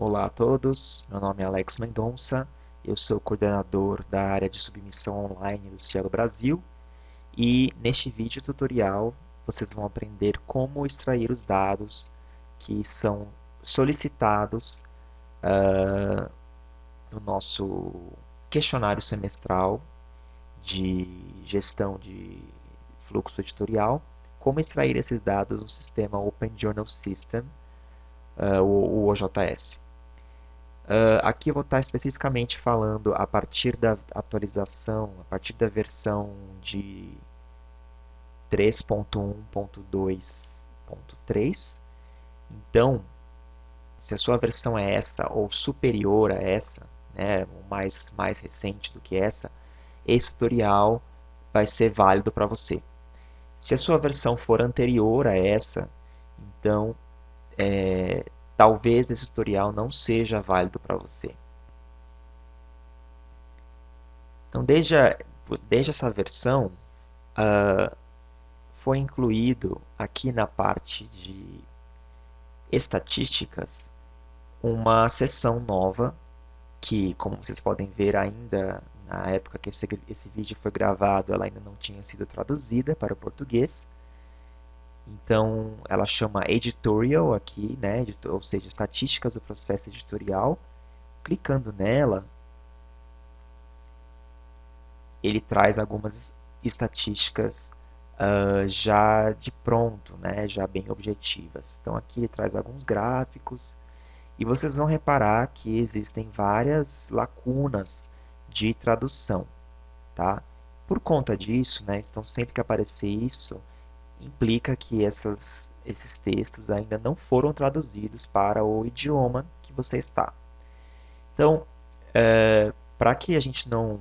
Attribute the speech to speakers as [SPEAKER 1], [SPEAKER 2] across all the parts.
[SPEAKER 1] Olá a todos, meu nome é Alex Mendonça, eu sou coordenador da área de submissão online do Cielo Brasil e neste vídeo tutorial vocês vão aprender como extrair os dados que são solicitados no nosso questionário semestral de gestão de fluxo editorial, como extrair esses dados no sistema Open Journal System, o OJS. Aqui eu vou estar especificamente falando a partir da atualização, a partir da versão de 3.1.2.3. Então, se a sua versão é essa ou superior a essa, né, ou mais recente do que essa, esse tutorial vai ser válido para você. Se a sua versão for anterior a essa, então talvez esse tutorial não seja válido para você. Então, desde essa versão, foi incluído aqui na parte de estatísticas uma seção nova que, como vocês podem ver ainda na época que esse vídeo foi gravado, ela ainda não tinha sido traduzida para o português. Então, ela chama Editorial aqui, né? Ou seja, estatísticas do processo editorial. Clicando nela, ele traz algumas estatísticas já de pronto, né, já bem objetivas. Então aqui ele traz alguns gráficos e vocês vão reparar que existem várias lacunas de tradução, tá? Por conta disso, né, então sempre que aparecer isso, implica que esses textos ainda não foram traduzidos para o idioma que você está. Então, para que a gente não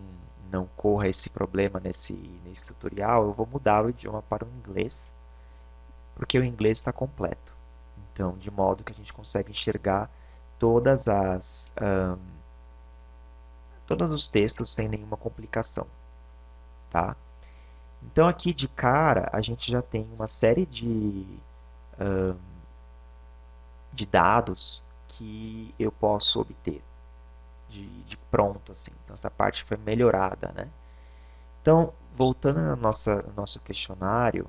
[SPEAKER 1] corra esse problema nesse tutorial, eu vou mudar o idioma para o inglês, porque o inglês está completo. Então, de modo que a gente consegue enxergar todos os textos sem nenhuma complicação, tá? Então, aqui de cara, a gente já tem uma série de dados que eu posso obter de pronto, assim. Então, essa parte foi melhorada, né? Então, voltando no nosso questionário,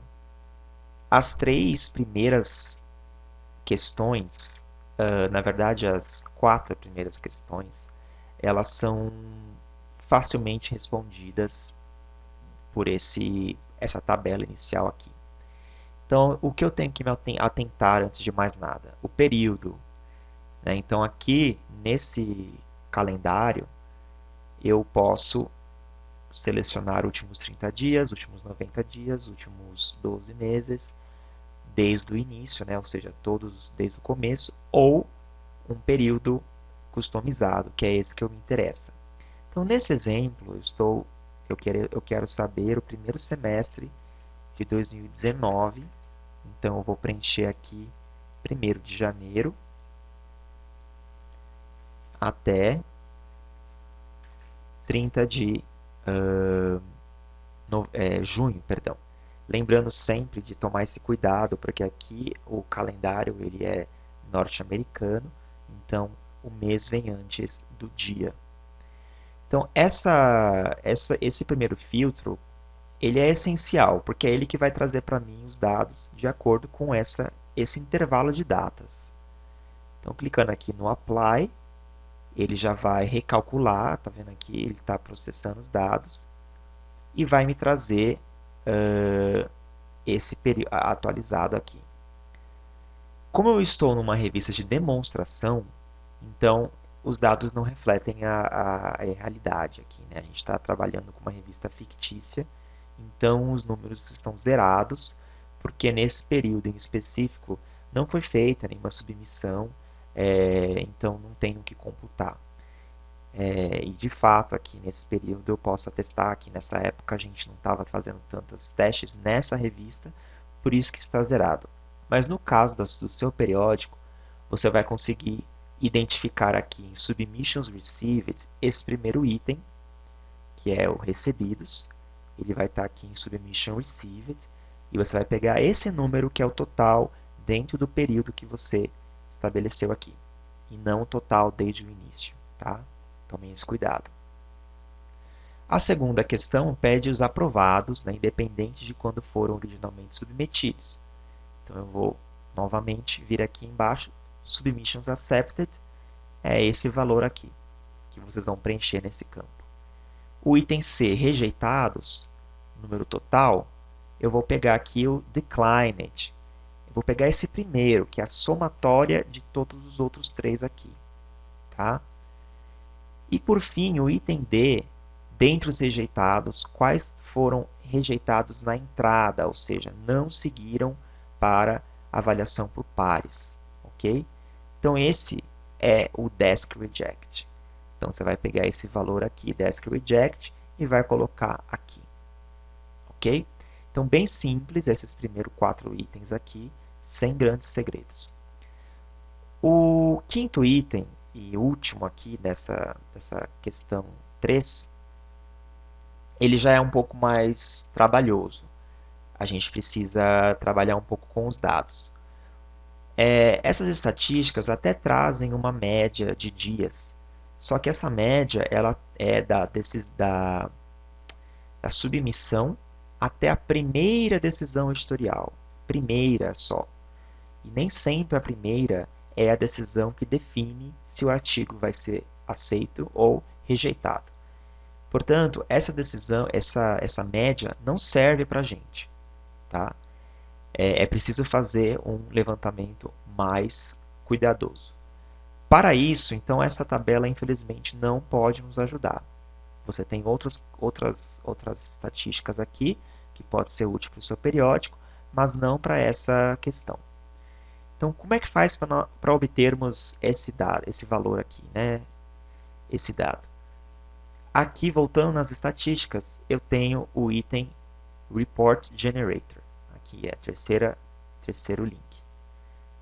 [SPEAKER 1] as três primeiras questões, na verdade, as quatro primeiras questões, elas são facilmente respondidas por essa tabela inicial aqui. Então, o que eu tenho que me atentar antes de mais nada? O período, né? Então, aqui, nesse calendário, eu posso selecionar últimos 30 dias, últimos 90 dias, últimos 12 meses, desde o início, né? Ou seja, todos desde o começo, ou um período customizado, que é esse que eu me interessa. Então, nesse exemplo, eu quero saber o primeiro semestre de 2019. Então, eu vou preencher aqui 1º de janeiro até 30 de junho, perdão. Lembrando sempre de tomar esse cuidado, porque aqui o calendário ele é norte-americano, então o mês vem antes do dia. Então, esse primeiro filtro, ele é essencial, porque é ele que vai trazer para mim os dados de acordo com esse intervalo de datas. Então, clicando aqui no Apply, ele já vai recalcular, tá vendo aqui? Ele está processando os dados e vai me trazer esse período atualizado aqui. Como eu estou numa revista de demonstração, então os dados não refletem a realidade aqui, né? A gente está trabalhando com uma revista fictícia, então os números estão zerados, porque nesse período em específico não foi feita nenhuma submissão, então não tem o que computar. E de fato aqui nesse período eu posso atestar que nessa época a gente não estava fazendo tantos testes nessa revista, por isso que está zerado. Mas no caso do seu periódico, você vai conseguir identificar aqui em Submissions Received esse primeiro item, que é o recebidos. Ele vai estar aqui em Submission Received e você vai pegar esse número que é o total dentro do período que você estabeleceu aqui. e não o total desde o início, tá? Tomem esse cuidado. A segunda questão pede os aprovados, né, independente de quando foram originalmente submetidos. Então, eu vou novamente vir aqui embaixo, Submissions Accepted, é esse valor aqui, que vocês vão preencher nesse campo. O item C, rejeitados, número total, eu vou pegar aqui o Declined. Eu vou pegar esse primeiro, que é a somatória de todos os outros três aqui. Tá? E, por fim, o item D, dentre os rejeitados, quais foram rejeitados na entrada, ou seja, não seguiram para avaliação por pares. Ok? Então, esse é o Desk Reject. Então, você vai pegar esse valor aqui, Desk Reject, e vai colocar aqui. Ok? Então, bem simples, esses primeiros 4 itens aqui, sem grandes segredos. O quinto item, e último aqui dessa questão 3, ele já é um pouco mais trabalhoso. A gente precisa trabalhar um pouco com os dados. Essas estatísticas até trazem uma média de dias, só que essa média ela é da submissão até a primeira decisão editorial. Primeira só. E nem sempre a primeira é a decisão que define se o artigo vai ser aceito ou rejeitado. Portanto, essa decisão, essa média não serve para a gente. Tá? É preciso fazer um levantamento mais cuidadoso. Para isso, então, essa tabela, infelizmente, não pode nos ajudar. Você tem outras estatísticas aqui, que pode ser útil para o seu periódico, mas não para essa questão. Então, como é que faz para obtermos esse valor aqui, né? Esse dado? Aqui, voltando nas estatísticas, eu tenho o item Report Generator. Aqui é terceiro link.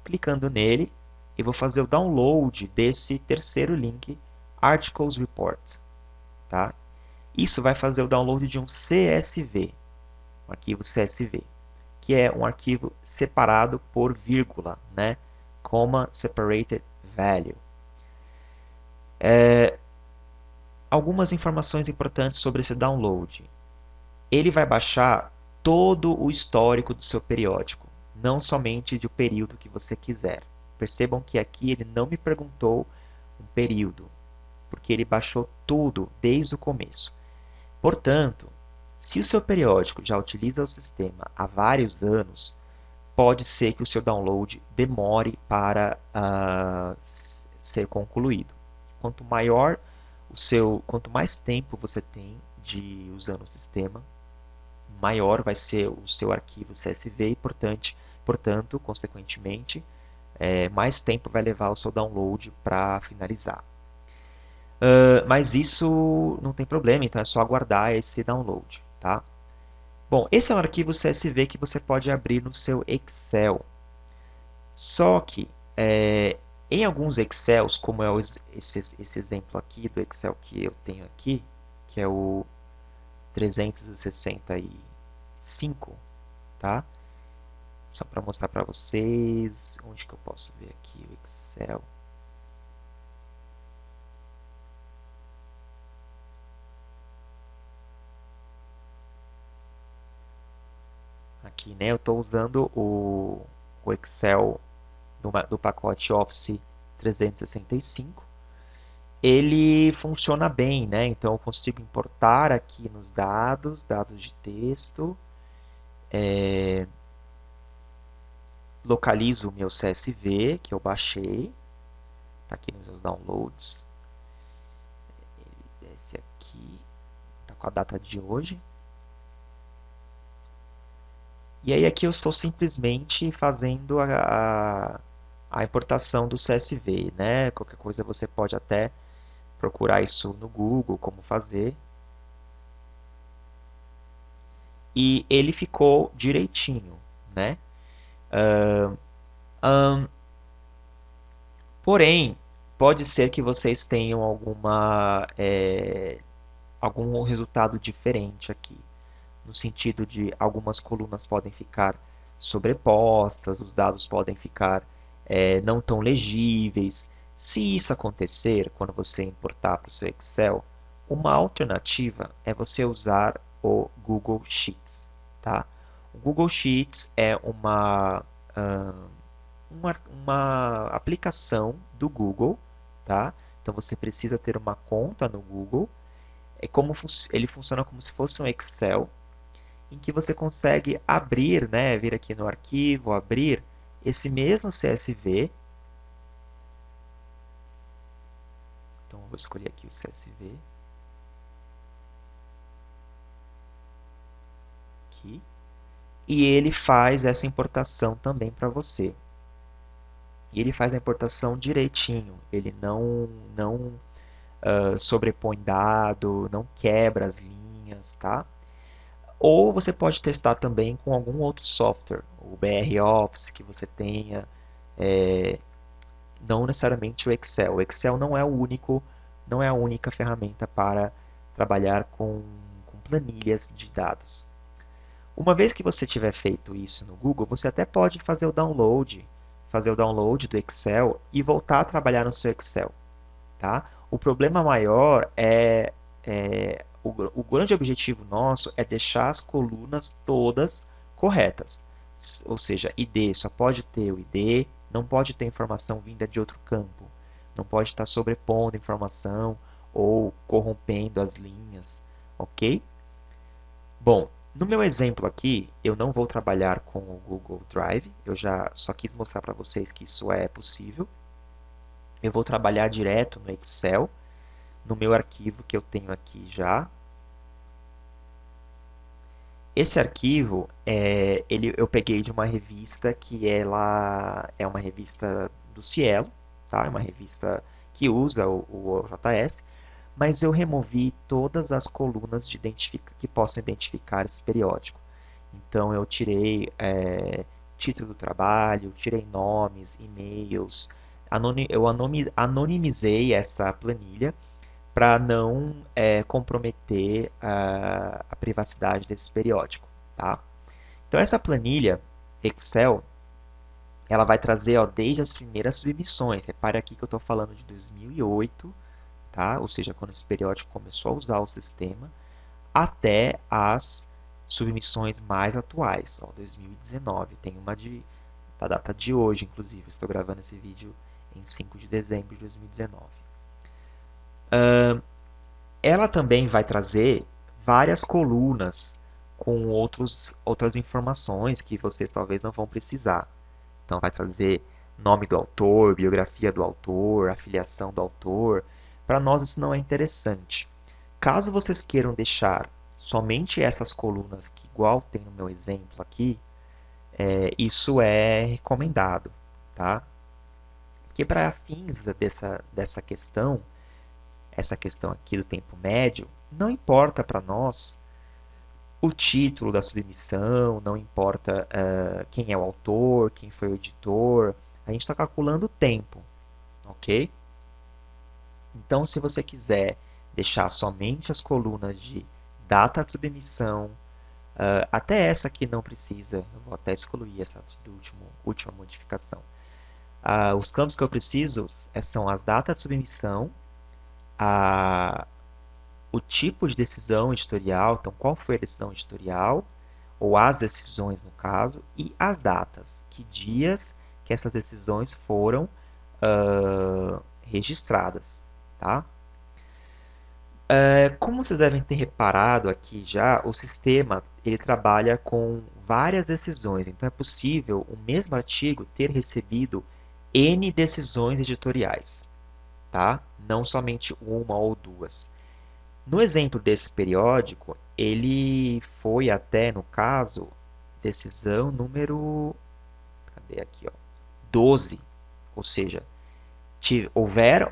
[SPEAKER 1] Clicando nele, eu vou fazer o download desse terceiro link, Articles Report. Tá? Isso vai fazer o download de um CSV, um arquivo CSV, que é um arquivo separado por vírgula, né? Comma Separated Value. Algumas informações importantes sobre esse download. Ele vai baixar todo o histórico do seu periódico, não somente do período que você quiser. Percebam que aqui ele não me perguntou um período, porque ele baixou tudo desde o começo. Portanto, se o seu periódico já utiliza o sistema há vários anos, pode ser que o seu download demore para ser concluído. Quanto mais tempo você tem de usando o sistema, maior vai ser o seu arquivo CSV e, portanto, consequentemente, mais tempo vai levar o seu download para finalizar. Mas isso não tem problema, então é só aguardar esse download. Tá? Bom, esse é um arquivo CSV que você pode abrir no seu Excel. Só que em alguns Excels, como é esse exemplo aqui do Excel que eu tenho aqui, que é o 365, tá? Só para mostrar para vocês, onde que eu posso ver aqui o Excel. Aqui, né, eu estou usando o Excel do pacote Office 365. Ele funciona bem, né? Então eu consigo importar aqui nos dados de texto, localizo o meu CSV que eu baixei, está aqui nos meus downloads. Ele desce aqui, está com a data de hoje. E aí aqui eu estou simplesmente fazendo a importação do CSV, né? Qualquer coisa você pode até procurar isso no Google, como fazer. E ele ficou direitinho, né? Porém, pode ser que vocês tenham algum resultado diferente aqui, no sentido de algumas colunas podem ficar sobrepostas, os dados podem ficar não tão legíveis. Se isso acontecer, quando você importar para o seu Excel, uma alternativa é você usar o Google Sheets, tá? O Google Sheets é uma aplicação do Google, tá? Então você precisa ter uma conta no Google. Ele funciona como se fosse um Excel, em que você consegue abrir, né, vir aqui no arquivo, abrir esse mesmo CSV. Então, eu vou escolher aqui o CSV. Aqui. E ele faz essa importação também para você. E ele faz a importação direitinho. Ele não sobrepõe dado, não quebra as linhas, tá? Ou você pode testar também com algum outro software, o BR Office que você tenha, não necessariamente o Excel. O Excel não é a única ferramenta para trabalhar com planilhas de dados. Uma vez que você tiver feito isso no Google, você até pode fazer o download do Excel e voltar a trabalhar no seu Excel, tá? O problema maior o grande objetivo nosso é deixar as colunas todas corretas. Ou seja, ID só pode ter o ID, não pode ter informação vinda de outro campo, não pode estar sobrepondo informação ou corrompendo as linhas, ok? Bom, no meu exemplo aqui, eu não vou trabalhar com o Google Drive, eu já só quis mostrar para vocês que isso é possível. Eu vou trabalhar direto no Excel, no meu arquivo que eu tenho aqui já. Esse arquivo, eu peguei de uma revista que ela é uma revista do Cielo, tá? É uma revista que usa o OJS, mas eu removi todas as colunas que possam identificar esse periódico. Então, eu tirei título do trabalho, tirei nomes, e-mails, eu anonimizei essa planilha para não comprometer a privacidade desse periódico, tá? Então, essa planilha Excel, ela vai trazer desde as primeiras submissões. Repare aqui que eu estou falando de 2008, tá? Ou seja, quando esse periódico começou a usar o sistema, até as submissões mais atuais, 2019. Tem uma da data de hoje, inclusive. Estou gravando esse vídeo em 5 de dezembro de 2019. Ela também vai trazer várias colunas com outras informações que vocês talvez não vão precisar. Então, vai trazer nome do autor, biografia do autor, afiliação do autor. Para nós, isso não é interessante. Caso vocês queiram deixar somente essas colunas, que igual tem no meu exemplo aqui, isso é recomendado, tá? Porque para fins dessa questão, essa questão aqui do tempo médio, não importa para nós o título da submissão, não importa quem é o autor, quem foi o editor, a gente está calculando o tempo, ok? Então, se você quiser deixar somente as colunas de data de submissão, até essa aqui não precisa, eu vou até excluir essa última modificação. Os campos que eu preciso são as datas de submissão, o tipo de decisão editorial, então qual foi a decisão editorial, ou as decisões no caso, e as datas, que dias que essas decisões foram registradas, tá? Como vocês devem ter reparado aqui já, o sistema ele trabalha com várias decisões, então é possível o mesmo artigo ter recebido N decisões editoriais, tá? Não somente uma ou duas. No exemplo desse periódico, ele foi até, no caso, decisão número, cadê aqui, ó, 12, ou seja,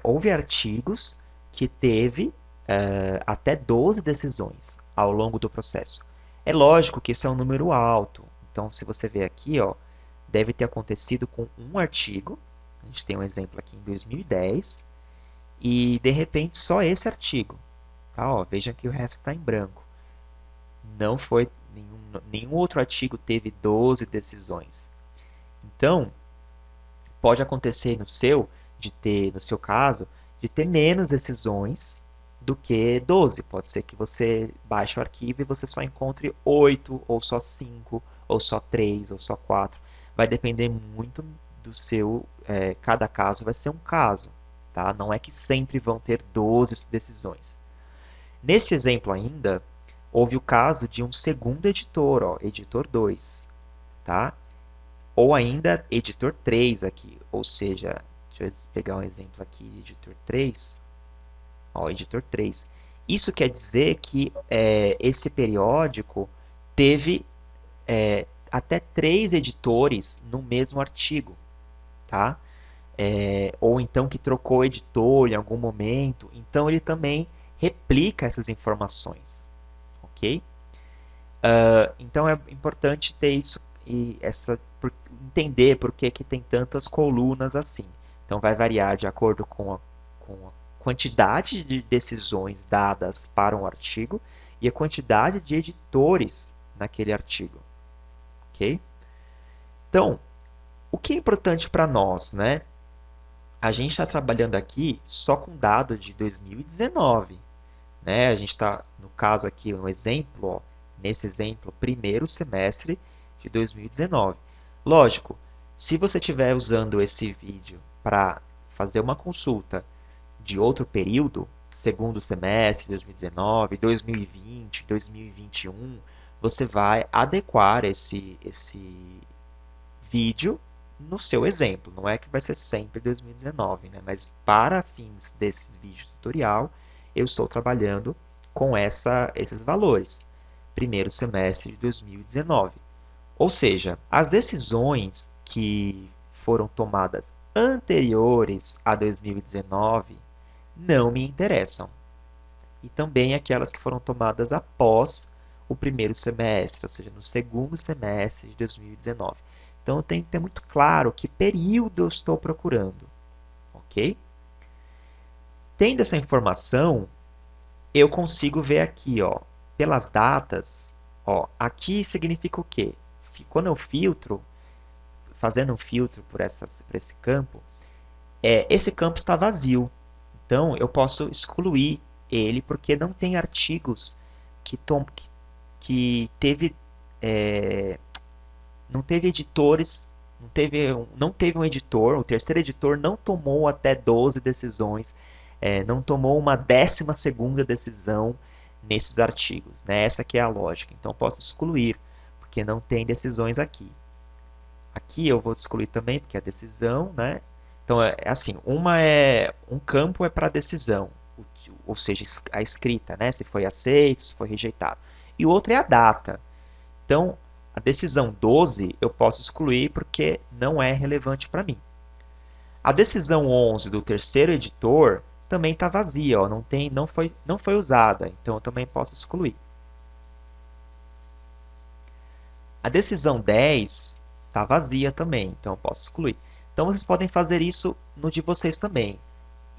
[SPEAKER 1] houve artigos que teve até 12 decisões ao longo do processo. É lógico que esse é um número alto, então se você ver aqui, ó, deve ter acontecido com um artigo, a gente tem um exemplo aqui em 2010, e de repente só esse artigo. Tá, ó, vejam que o resto está em branco. Não foi nenhum outro artigo teve 12 decisões. Então, pode acontecer no seu de ter, no seu caso, de ter menos decisões do que 12. Pode ser que você baixe o arquivo e você só encontre 8, ou só 5, ou só 3, ou só 4. Vai depender muito do seu... cada caso vai ser um caso, tá? Não é que sempre vão ter 12 decisões. Nesse exemplo ainda, houve o caso de um segundo editor, ó, editor 2, tá? Ou ainda editor 3 aqui, ou seja, deixa eu pegar um exemplo aqui, editor 3, ó, editor 3. Isso quer dizer que esse periódico teve até 3 editores no mesmo artigo, tá? Ou então que trocou editor em algum momento, então ele também replica essas informações, ok? Então é importante ter isso e entender por que tem tantas colunas assim. Então vai variar de acordo com a quantidade de decisões dadas para um artigo e a quantidade de editores naquele artigo, ok? Então, o que é importante para nós, né? A gente está trabalhando aqui só com dados de 2019, né? A gente está, no caso aqui, um exemplo, ó, nesse exemplo, primeiro semestre de 2019. Lógico, se você estiver usando esse vídeo para fazer uma consulta de outro período, segundo semestre de 2019, 2020, 2021, você vai adequar esse vídeo no seu exemplo. Não é que vai ser sempre 2019, né? Mas para fins desse vídeo tutorial, eu estou trabalhando com esses valores. Primeiro semestre de 2019. Ou seja, as decisões que foram tomadas anteriores a 2019 não me interessam. E também aquelas que foram tomadas após o primeiro semestre, ou seja, no segundo semestre de 2019. Então, eu tenho que ter muito claro que período eu estou procurando, ok? Tendo essa informação, eu consigo ver aqui, ó, pelas datas, ó, aqui significa o quê? Quando eu filtro, fazendo um filtro por esse campo, esse campo está vazio. Então, eu posso excluir ele porque não tem artigos que teve, não teve editores, não teve um editor, o terceiro editor não tomou até 12 decisões, não tomou uma 12ª decisão nesses artigos, né? Essa aqui é a lógica. Então, posso excluir, porque não tem decisões aqui. Aqui eu vou excluir também, porque é decisão, né? Então, é assim, um campo é para decisão, ou seja, a escrita, né? Se foi aceito, se foi rejeitado. E o outro é a data. Então, a decisão 12 eu posso excluir porque não é relevante para mim. A decisão 11 do terceiro editor também está vazia, ó, não foi usada, então eu também posso excluir. A decisão 10 está vazia também, então eu posso excluir. Então, vocês podem fazer isso no de vocês também,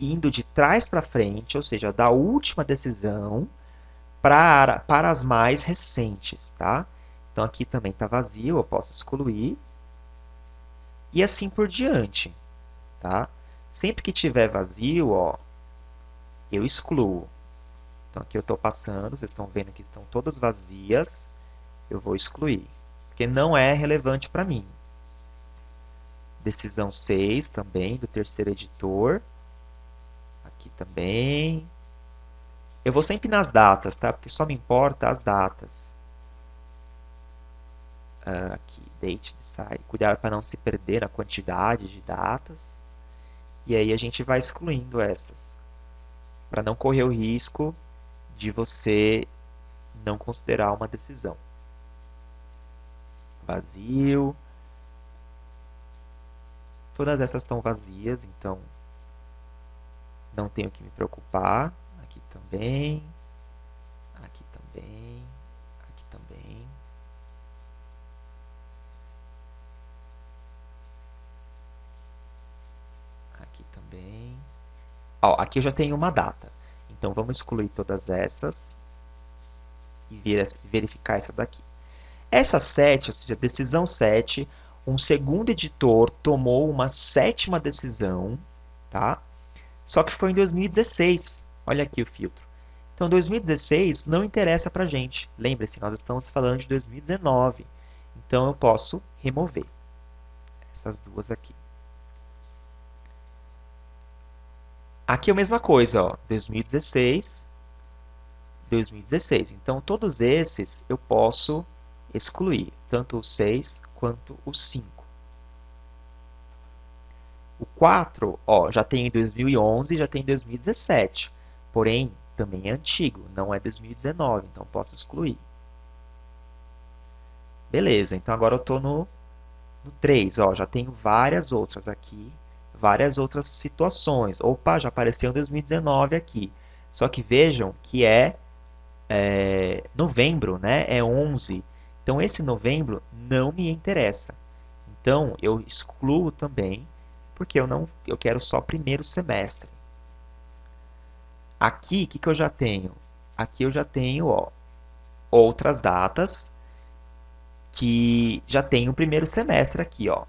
[SPEAKER 1] indo de trás para frente, ou seja, da última decisão para as mais recentes, tá? Então, aqui também está vazio, eu posso excluir. E assim por diante, tá? Sempre que tiver vazio, ó, eu excluo. Então, aqui eu estou passando, vocês estão vendo que estão todas vazias, eu vou excluir, porque não é relevante para mim. Decisão 6 também, do terceiro editor. Aqui também. Eu vou sempre nas datas, tá? Porque só me importa as datas. Aqui, date decide. Cuidado para não se perder na quantidade de datas. E aí a gente vai excluindo essas, para não correr o risco de você não considerar uma decisão. Vazio. Todas essas estão vazias, então não tenho que me preocupar. Aqui também. Aqui também. Aqui também. Aqui também. Ó, aqui eu já tenho uma data. Então, vamos excluir todas essas e verificar essa daqui. Essa 7, ou seja, decisão 7, um segundo editor tomou uma 7ª decisão, tá? Só que foi em 2016. Olha aqui o filtro. Então, 2016 não interessa para a gente. Lembre-se, nós estamos falando de 2019. Então, eu posso remover essas duas aqui. Aqui é a mesma coisa, ó, 2016, 2016. Então, todos esses eu posso excluir, tanto o 6 quanto o 5. O 4, ó, já tem em 2011 e já tem em 2017. Porém, também é antigo, não é 2019, então posso excluir. Beleza, então agora eu estou no 3, ó, já tenho várias outras aqui, várias outras situações. Opa, já apareceu em 2019 aqui. Só que vejam que é novembro, né? É 11. Então, esse novembro não me interessa. Então, eu excluo também, porque eu quero só primeiro semestre. Aqui, o que, que eu já tenho? Aqui eu já tenho, ó, outras datas que já tem o primeiro semestre aqui, ó.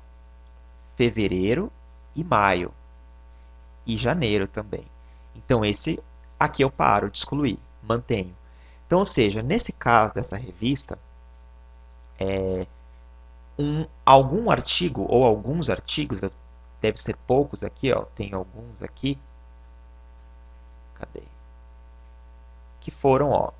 [SPEAKER 1] Fevereiro e maio. E janeiro também. Então, esse aqui eu paro de excluir, mantenho. Então, ou seja, nesse caso dessa revista, algum artigo ou alguns artigos, deve ser poucos aqui, ó, tem alguns aqui, cadê? Que foram, ó,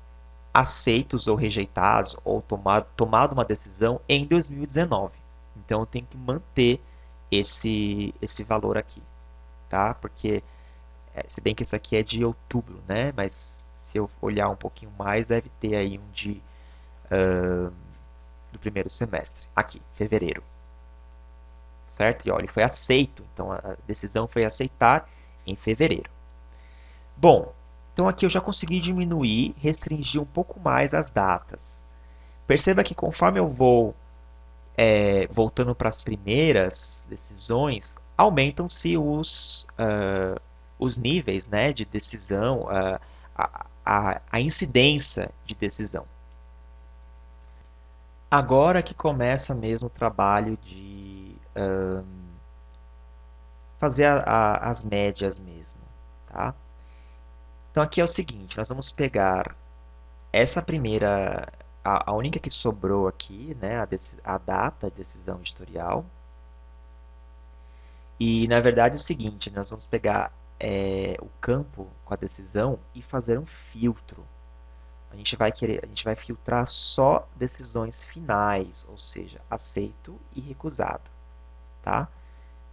[SPEAKER 1] aceitos ou rejeitados ou tomado uma decisão em 2019. Então, eu tenho que manter esse valor aqui, tá? Porque, se bem que isso aqui é de outubro, né? Mas se eu olhar um pouquinho mais, deve ter aí um de do primeiro semestre. Aqui, fevereiro. Certo? E olha, ele foi aceito. Então, a decisão foi aceitar em fevereiro. Bom, então aqui eu já consegui diminuir, restringir um pouco mais as datas. Perceba que conforme eu vou voltando para as primeiras decisões, aumentam-se os níveis, né, de decisão, a incidência de decisão. Agora que começa mesmo o trabalho de fazer as médias mesmo, tá? Então aqui é o seguinte, nós vamos pegar essa primeira, a única que sobrou aqui, né, a data de decisão editorial. E na verdade é o seguinte, nós vamos pegar o campo com a decisão e fazer um filtro. A gente vai filtrar só decisões finais, ou seja, aceito e recusado, tá?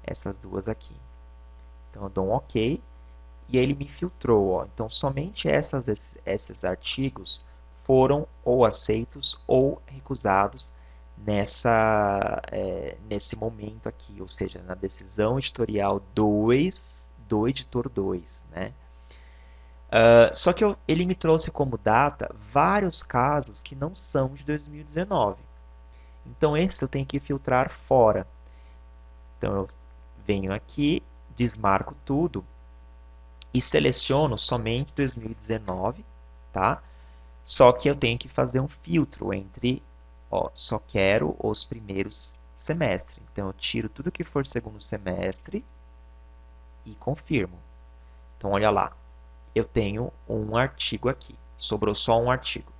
[SPEAKER 1] Essas duas aqui. Então eu dou um OK e ele me filtrou, ó. Então somente esses artigos foram ou aceitos ou recusados nesse momento aqui, ou seja, na decisão editorial 2 do editor 2, né? Só que ele me trouxe como data vários casos que não são de 2019. Então, esse eu tenho que filtrar fora. Então, eu venho aqui, desmarco tudo e seleciono somente 2019, tá? Só que eu tenho que fazer um filtro entre, ó, só quero os primeiros semestres. Então, eu tiro tudo que for segundo semestre e confirmo. Então, olha lá, eu tenho um artigo aqui, sobrou só um artigo.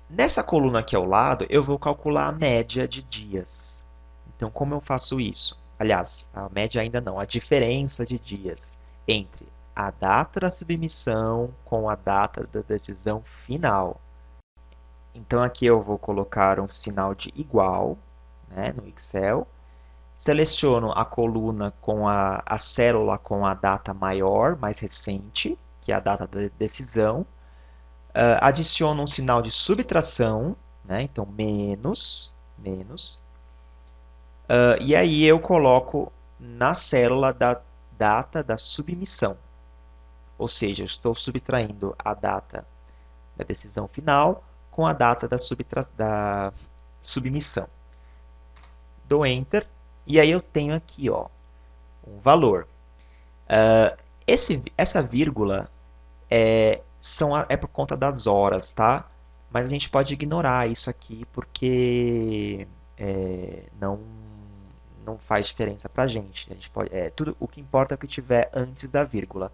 [SPEAKER 1] Nessa coluna aqui ao lado, eu vou calcular a média de dias. Então, como eu faço isso? Aliás, a média ainda não, a diferença de dias entre a data da submissão com a data da decisão final. Então, aqui eu vou colocar um sinal de igual, né, no Excel. Seleciono a coluna com a célula com a data maior, mais recente, que é a data da decisão. Adiciono um sinal de subtração, né, então menos. E aí eu coloco na célula da data da submissão. Ou seja, eu estou subtraindo a data da decisão final com a data da submissão. Dou Enter e aí eu tenho aqui, ó, um valor. Essa vírgula é por conta das horas, tá? Mas a gente pode ignorar isso aqui porque não faz diferença para a gente. Tudo, o que importa é o que tiver antes da vírgula.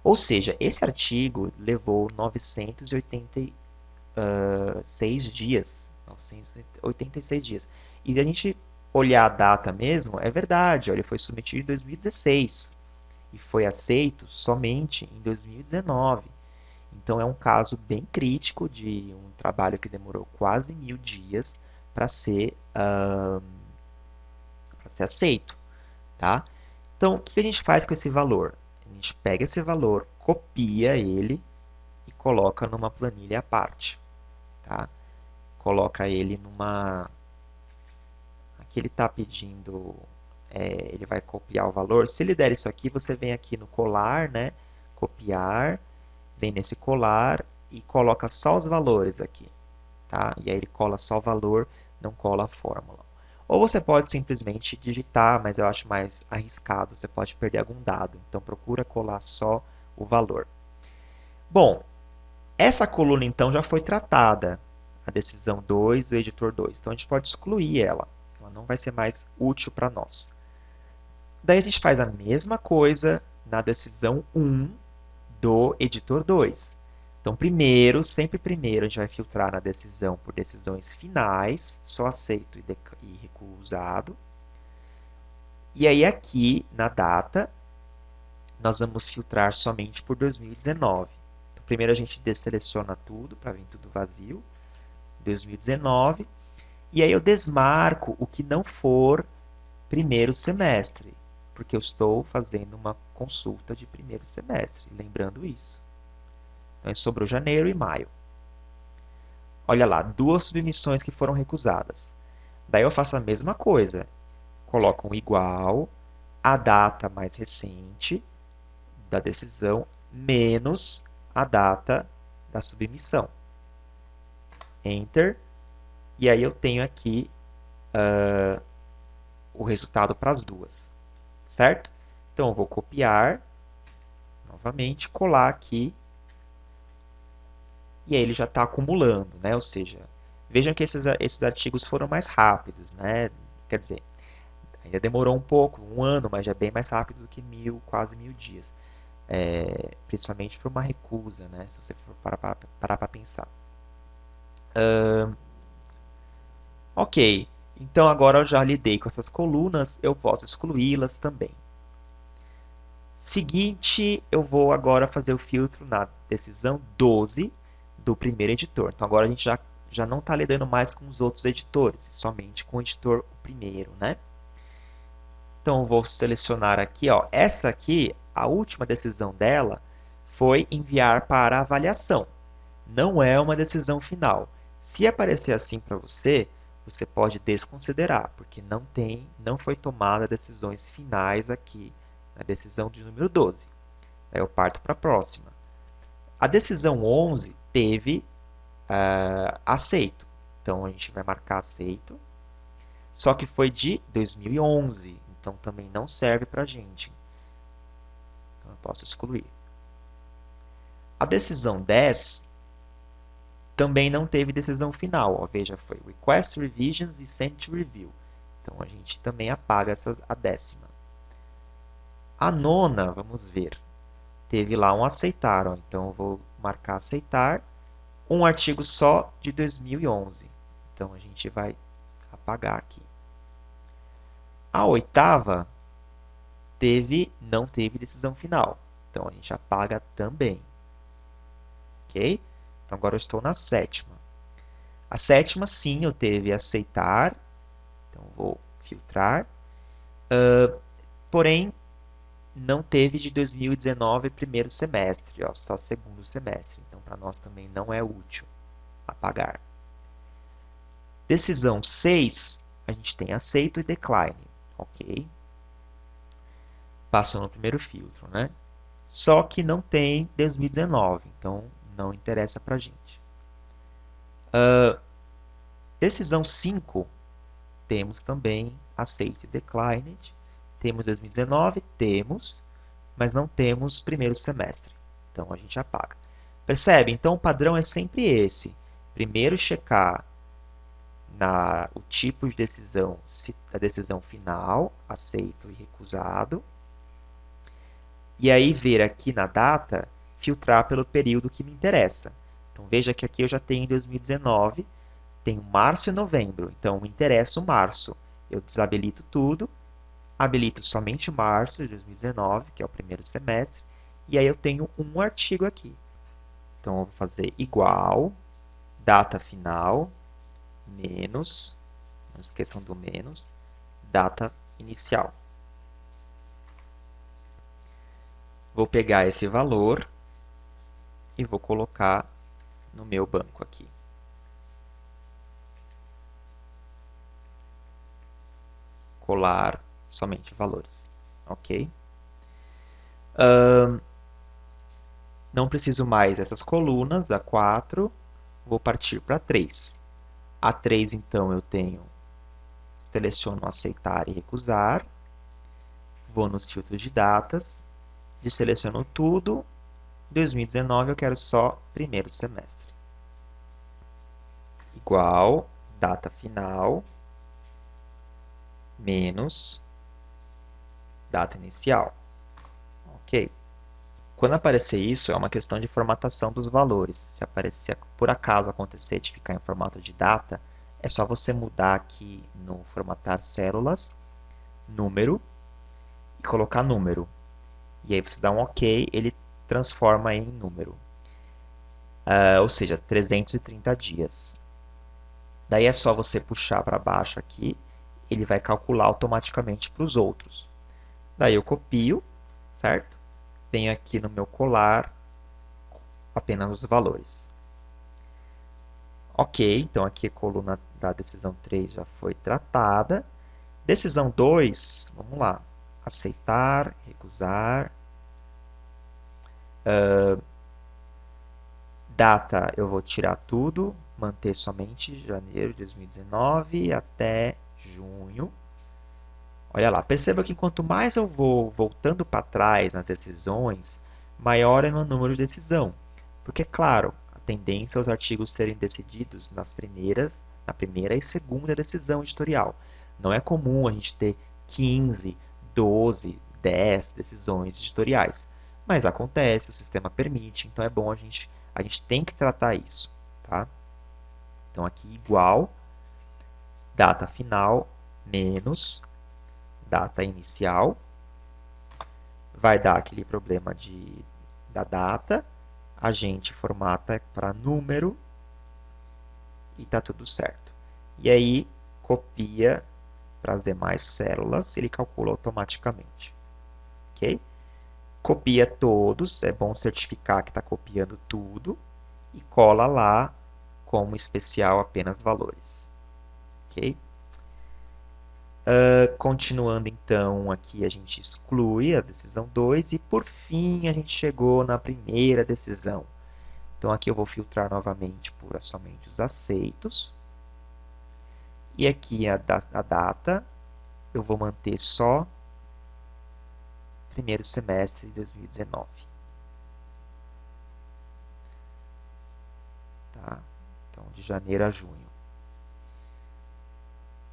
[SPEAKER 1] Ou seja, esse artigo levou 986 dias. 986 dias. E se a gente olhar a data mesmo, é verdade. Ó, ele foi submetido em 2016 e foi aceito somente em 2019. Então, é um caso bem crítico de um trabalho que demorou quase 1000 dias para ser aceito, tá? Então, o que a gente faz com esse valor? A gente pega esse valor, copia ele e coloca numa planilha à parte, tá? Coloca ele numa... Aqui ele está pedindo... ele vai copiar o valor. Se ele der isso aqui, você vem aqui no colar, né? Copiar, vem nesse colar e coloca só os valores aqui, tá? E aí ele cola só o valor, não cola a fórmula. Ou você pode simplesmente digitar, mas eu acho mais arriscado, você pode perder algum dado. Então, procura colar só o valor. Bom, essa coluna, então, já foi tratada, a decisão 2 do editor 2. Então, a gente pode excluir ela. Ela não vai ser mais útil para nós. Daí, a gente faz a mesma coisa na decisão 1 do editor 2. Então, sempre primeiro, a gente vai filtrar na decisão por decisões finais, só aceito e recusado. E aí, aqui, na data, nós vamos filtrar somente por 2019. Então, primeiro, a gente deseleciona tudo, para vir tudo vazio, 2019. E aí, eu desmarco o que não for primeiro semestre, porque eu estou fazendo uma consulta de primeiro semestre, lembrando isso. Então, sobrou janeiro e maio. Olha lá, 2 submissões que foram recusadas. Daí eu faço a mesma coisa. Coloco um igual, a data mais recente da decisão, menos a data da submissão. Enter. E aí eu tenho aqui o resultado para as duas. Certo? Então, eu vou copiar, novamente, colar aqui. E aí ele já está acumulando, né? Ou seja, vejam que esses artigos foram mais rápidos, né? Quer dizer, ainda demorou um pouco, 1 ano, mas já é bem mais rápido do que quase 1000 dias. Principalmente para uma recusa, né? Se você for parar para pensar. Ok, então agora eu já lidei com essas colunas, eu posso excluí-las também. Seguinte, eu vou agora fazer o filtro na decisão 12 do primeiro editor. Então, agora a gente já não está lidando mais com os outros editores, somente com o editor primeiro, né? Então, eu vou selecionar aqui, ó, essa aqui, a última decisão dela foi enviar para avaliação. Não é uma decisão final. Se aparecer assim para você, você pode desconsiderar, porque não foi tomada decisões finais aqui na decisão de número 12. Aí eu parto para a próxima. A decisão 11 teve aceito. Então, a gente vai marcar aceito. Só que foi de 2011. Então, também não serve para a gente. Então, eu posso excluir. A decisão 10 também não teve decisão final. Ó, veja, foi Request Revisions e Send to Review. Então, a gente também apaga a 10ª. A 9ª, vamos ver, teve lá um aceitar. Ó, então, eu vou marcar aceitar. Um artigo só de 2011. Então, a gente vai apagar aqui. A 8ª não teve decisão final. Então, a gente apaga também. Ok? Então, agora eu estou na 7ª. A 7ª, sim, eu teve aceitar. Então, vou filtrar. Porém, não teve de 2019 primeiro semestre, ó, só segundo semestre. Então, para nós também não é útil apagar. Decisão 6, a gente tem aceito e decline. Ok. Passou no primeiro filtro, né? Só que não tem 2019, então não interessa para a gente. Decisão 5, temos também aceito e declined. Temos 2019, temos, mas não temos primeiro semestre. Então, a gente apaga. Percebe? Então, o padrão é sempre esse. Primeiro checar o tipo de decisão, se a decisão final, aceito e recusado. E aí ver aqui na data, filtrar pelo período que me interessa. Então veja que aqui eu já tenho 2019, tenho março e novembro, então me interessa o março. Eu desabilito tudo, habilito somente março de 2019, que é o primeiro semestre, e aí eu tenho um artigo aqui. Então eu vou fazer igual, data final, menos, não esqueçam do menos, data inicial. Vou pegar esse valor e vou colocar no meu banco aqui. Colar somente valores, ok? Não preciso mais essas colunas da 4, vou partir para 3. A 3, então, eu tenho, seleciono aceitar e recusar, vou nos filtros de datas, seleciono tudo, 2019 eu quero só primeiro semestre. Igual, data final, menos, data inicial. Ok. Quando aparecer isso, é uma questão de formatação dos valores. Se por acaso acontecer de ficar em formato de data, é só você mudar aqui no formatar células, número, e colocar número. E aí você dá um OK, ele transforma em número. Ou seja, 330 dias. Daí é só você puxar para baixo aqui, ele vai calcular automaticamente para os outros. Daí eu copio, certo? Venho aqui no meu colar, apenas os valores. Ok, então aqui a coluna da decisão 3 já foi tratada. Decisão 2, vamos lá. Aceitar, recusar. Data, eu vou tirar tudo, manter somente janeiro de 2019 até junho. Olha lá, perceba que quanto mais eu vou voltando para trás nas decisões, maior é o meu número de decisão. Porque, claro, a tendência é os artigos serem decididos na primeira e segunda decisão editorial. Não é comum a gente ter 15, 12, 10 decisões editoriais. Mas acontece, o sistema permite, então é bom a gente tem que tratar isso, tá? Então aqui igual, data final menos data inicial, vai dar aquele problema da data, a gente formata para número e está tudo certo. E aí, copia para as demais células, ele calcula automaticamente. Ok? Copia todos, é bom certificar que está copiando tudo, e cola lá como especial apenas valores. Ok? Continuando então, aqui a gente exclui a decisão 2 e por fim a gente chegou na primeira decisão. Então aqui eu vou filtrar novamente por somente os aceitos. E aqui a data, eu vou manter só primeiro semestre de 2019. Tá? Então de janeiro a junho.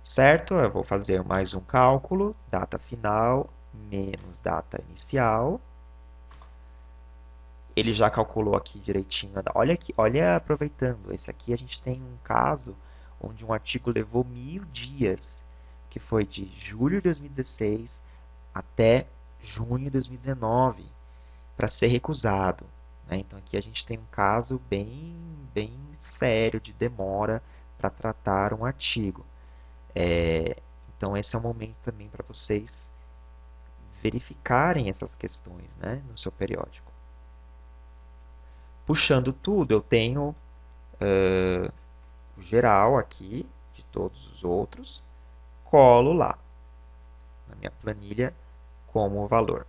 [SPEAKER 1] Certo? Eu vou fazer mais um cálculo, data final menos data inicial. Ele já calculou aqui direitinho. Olha aqui, olha aproveitando, esse aqui a gente tem um caso onde um artigo levou 1000 dias, que foi de julho de 2016 até junho de 2019, para ser recusado. Né? Então aqui a gente tem um caso bem sério de demora para tratar um artigo. Então esse é um momento também para vocês verificarem essas questões, né, no seu periódico. Puxando tudo, eu tenho o geral aqui, de todos os outros, colo lá, na minha planilha, como valor.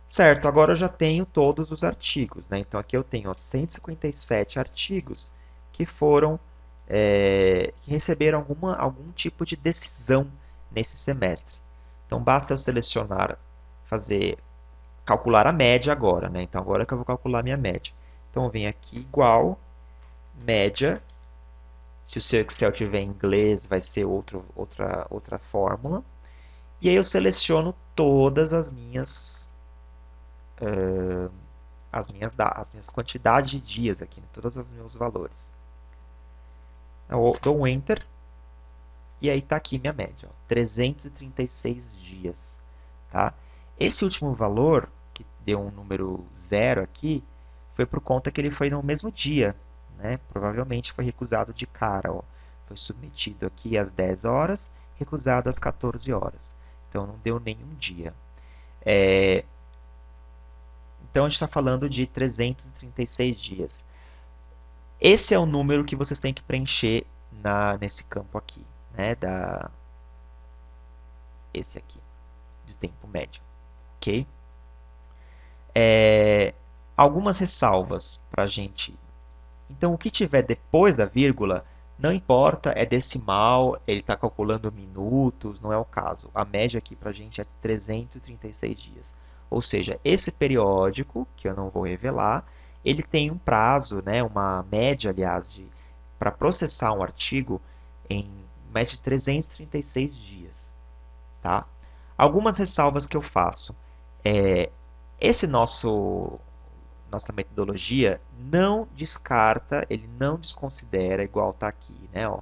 [SPEAKER 1] Certo, agora eu já tenho todos os artigos, né? Então aqui eu tenho 157 artigos que foram, que receberam algum tipo de decisão nesse semestre. Então basta eu selecionar, calcular a média agora, né? Então agora que eu vou calcular a minha média. Então eu venho aqui igual média Se o seu Excel tiver em inglês, vai ser outra fórmula. E aí eu seleciono todas as minhas quantidades de dias aqui, todos os meus valores. Eu dou um Enter e aí está aqui minha média, ó, 336 dias. Tá? Esse último valor, que deu um número 0 aqui, foi por conta que ele foi no mesmo dia. Né? Provavelmente foi recusado de cara. Ó. Foi submetido aqui às 10 horas, recusado às 14 horas. Então não deu nenhum dia. Então a gente está falando de 336 dias. Esse é o número que vocês têm que preencher nesse campo aqui, né? Esse aqui, de tempo médio, ok? Algumas ressalvas para a gente. Então, o que tiver depois da vírgula, não importa, é decimal, ele está calculando minutos, não é o caso. A média aqui para a gente é 336 dias. Ou seja, esse periódico, que eu não vou revelar, ele tem um prazo, né, uma média, aliás, para processar um artigo em média de 336 dias. Tá? Algumas ressalvas que eu faço. Esse nossa metodologia não descarta, ele não desconsidera, igual está aqui, né? Ó,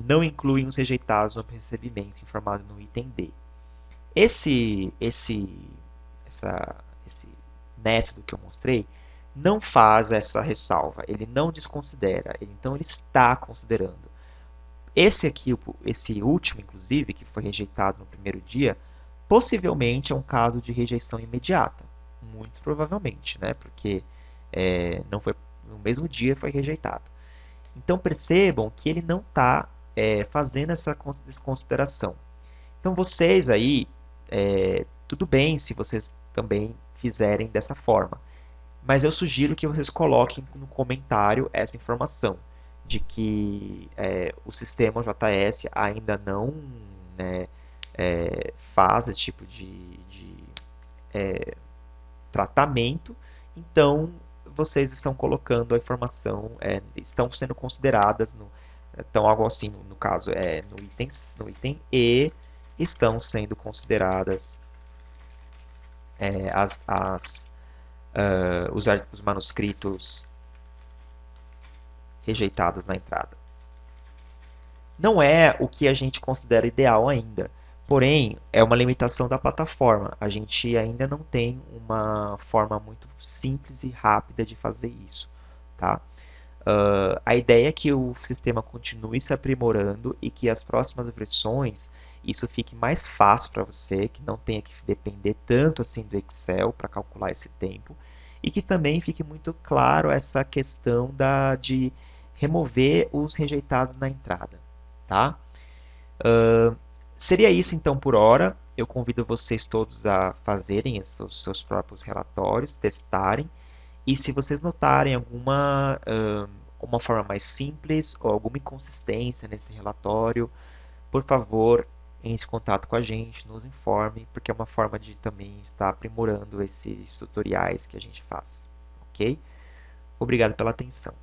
[SPEAKER 1] não inclui os rejeitados no recebimento informado no item D. Esse método que eu mostrei não faz essa ressalva, ele não desconsidera, então ele está considerando. Esse aqui, esse último, inclusive, que foi rejeitado no primeiro dia, possivelmente é um caso de rejeição imediata. Muito provavelmente, né? Porque não foi no mesmo dia foi rejeitado. Então percebam que ele não está fazendo essa desconsideração. Então vocês aí, tudo bem se vocês também fizerem dessa forma. Mas eu sugiro que vocês coloquem no comentário essa informação de que o sistema JS ainda não, né, faz esse tipo de tratamento, então vocês estão colocando a informação, estão sendo consideradas, então algo assim, no caso, no item E, estão sendo consideradas os manuscritos rejeitados na entrada. Não é o que a gente considera ideal ainda, porém é uma limitação da plataforma. A gente ainda não tem uma forma muito simples e rápida de fazer isso. Tá? A ideia é que o sistema continue se aprimorando e que as próximas versões isso fique mais fácil para você, que não tenha que depender tanto assim do Excel para calcular esse tempo e que também fique muito claro essa questão de remover os rejeitados na entrada. Tá? Seria isso então por hora. Eu convido vocês todos a fazerem os seus próprios relatórios, testarem. E se vocês notarem uma forma mais simples ou alguma inconsistência nesse relatório, por favor, entre em contato com a gente, nos informe, porque é uma forma de também estar aprimorando esses tutoriais que a gente faz. Ok? Obrigado pela atenção.